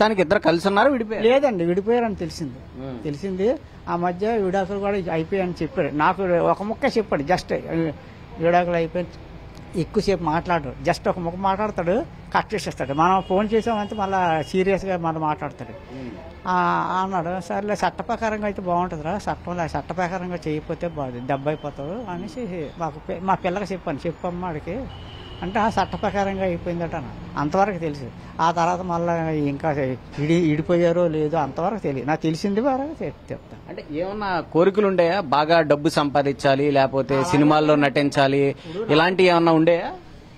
ప్రస్తుతానికి ఇద్దరు కలిసి ఉన్నారు, విడిపోయారు? లేదండి, విడిపోయారని తెలిసింది. ఆ మధ్య విడాకులు కూడా అయిపోయాయని చెప్పాడు. నాకు ఒక ముక్క చెప్పాడు, జస్ట్ విడాకులు అయిపోయి ఎక్కువసేపు మాట్లాడు, జస్ట్ ఒక ముక్క మాట్లాడతాడు, కట్ చేసేస్తాడు. మనం ఫోన్ చేసామంటే మళ్ళీ సీరియస్గా మనం మాట్లాడతాడు. అన్నాడు. సర్లే చట్ట ప్రకారంగా అయితే బాగుంటుందిరా, చట్ట ప్రకారంగా చేయకపోతే దెబ్బ అయిపోతావు అనేసి మా పిల్లకి చెప్పమ్మా వాడికి అంటే ఆ చట్ట ప్రకారంగా అయిపోయిందట అంతవరకు తెలుసు. ఆ తర్వాత మళ్ళీ ఇంకా ఇడిపోయారో లేదో అంతవరకు తెలియదు. నాకు తెలిసింది వరకు చెప్తాను. అంటే ఏమన్నా కోరికలు ఉండేయా? బాగా డబ్బు సంపాదించాలి, లేకపోతే సినిమాల్లో నటించాలి, ఇలాంటివి ఏమన్నా ఉండేయా?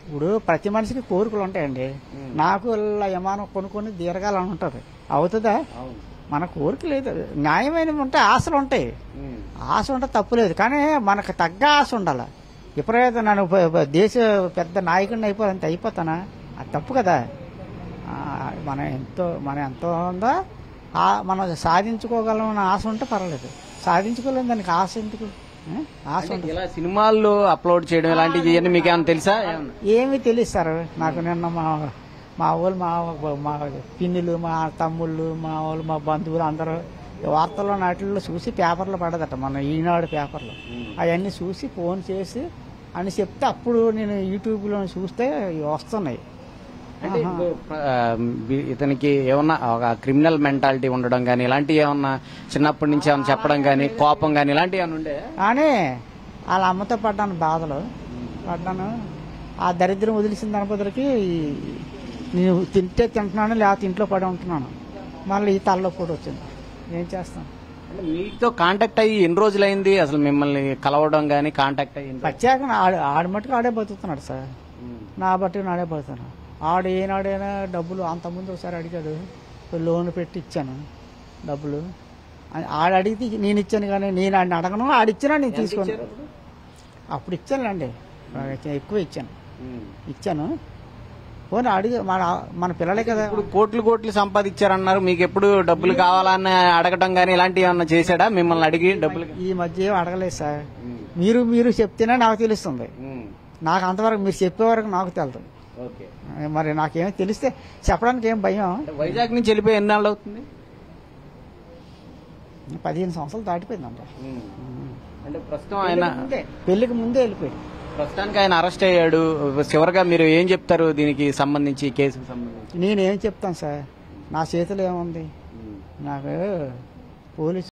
ఇప్పుడు ప్రతి మనిషికి కోరికలు ఉంటాయండి. నాకు ఇలా విమానం కొనుక్కొని దీర్ఘాలని ఉంటుంది, అవుతుందా? మన కోరిక లేదు. న్యాయమైనవి ఉంటే ఆశలు ఉంటాయి, ఆశ ఉంటే తప్పులేదు, కానీ మనకు తగ్గ ఆశ ఉండాలి. ఎప్పుడైతే నన్ను దేశ పెద్ద నాయకుడిని అయిపోతానా, అది తప్పు కదా. మనం ఎంతో ఉందో మనం సాధించుకోగలం ఆశ ఉంటే పర్వాలేదు, సాధించుకోలేము దానికి ఆశ ఎందుకు? ఆశ ఉంటుంది. ఇలా సినిమాల్లో అప్లోడ్ చేయడం ఇలాంటివి మీకు ఏమైనా తెలుసా? ఏమీ తెలియదు నాకు. నిన్న మా వాళ్ళు మా పిన్నులు, మా తమ్ముళ్ళు, మా వాళ్ళు, మా బంధువులు అందరూ వార్తల్లో నాటిల్లో చూసి పేపర్లో పడదట, మన ఈనాడు పేపర్లో అవన్నీ చూసి ఫోన్ చేసి అని చెప్తే అప్పుడు నేను యూట్యూబ్లో చూస్తే వస్తున్నాయి. అంటే ఇతనికి ఏమన్నా ఒక క్రిమినల్ మెంటాలిటీ ఉండడం కానీ ఇలాంటివి ఏమన్నా చిన్నప్పటి నుంచి ఏమన్నా చెప్పడం కానీ కోపం కానీ ఇలాంటివి ఏమన్నా ఉండే? కానీ వాళ్ళ అమ్మతో పడ్డాను, బాధలు పడ్డాను. ఆ దరిద్రం వదిలిసిన దాని బదులకి నేను తింటే తింటున్నాను, లేకపోతే ఇంట్లో పడి ఉంటున్నాను. మళ్ళీ ఈ తలలో కూడా వచ్చింది, ఏం చేస్తాను? మీతో కాంటాక్ట్ అయ్యి ఎన్ని రోజులైంది అసలు మిమ్మల్ని కలవడం కానీ కాంటాక్ట్ అయ్యి? ప్రత్యేకంగా ఆడి మట్టుకు ఆడే బతుకుతున్నాడు సార్, నా బట్టి నాడే బతుకుతున్నాడు. ఆడు ఏనాడైనా డబ్బులు అంతకుముందు ఒకసారి అడిగాడు, లోన్ పెట్టి ఇచ్చాను డబ్బులు. ఆడు అడిగితే నేను ఇచ్చాను, కానీ నేను ఆడిని అడగను, ఆడిచ్చినా నేను తీసుకుని అప్పుడు ఇచ్చానులేండి, ఎక్కువ ఇచ్చాను. పోనీ అడిగి మన పిల్లలే కదా. ఇప్పుడు కోట్లు సంపాదించారన్నారు, మీకు ఎప్పుడు డబ్బులు కావాలని అడగటం కానీ ఇలాంటివి ఏమన్నా చేశాడా మిమ్మల్ని అడిగి డబ్బులు? ఈ మధ్య ఏం అడగలేదు సార్. మీరు చెప్తేనే నాకు తెలుస్తుంది, నాకు అంతవరకు మీరు చెప్పే వరకు నాకు తెలుస్తుంది. మరి నాకేమో తెలిస్తే చెప్పడానికి ఏం భయం. వైజాగ్ నుంచి వెళ్ళిపోయి ఎన్నాళ్ళు అవుతుంది? 15 సంవత్సరాలు దాటిపోయిందంట. అంటే ప్రస్తుతం ఆయన పెళ్లికి ముందే వెళ్ళిపోయాడు. ప్రస్తుతానికి ఆయన అరెస్ట్ అయ్యాడు. చివరిగా మీరు ఏం చెప్తారు దీనికి సంబంధించి, కేసుకు సంబంధించి? నేనేం చెప్తాను సార్, నా చేతిలో ఏముంది? నాకు పోలీసు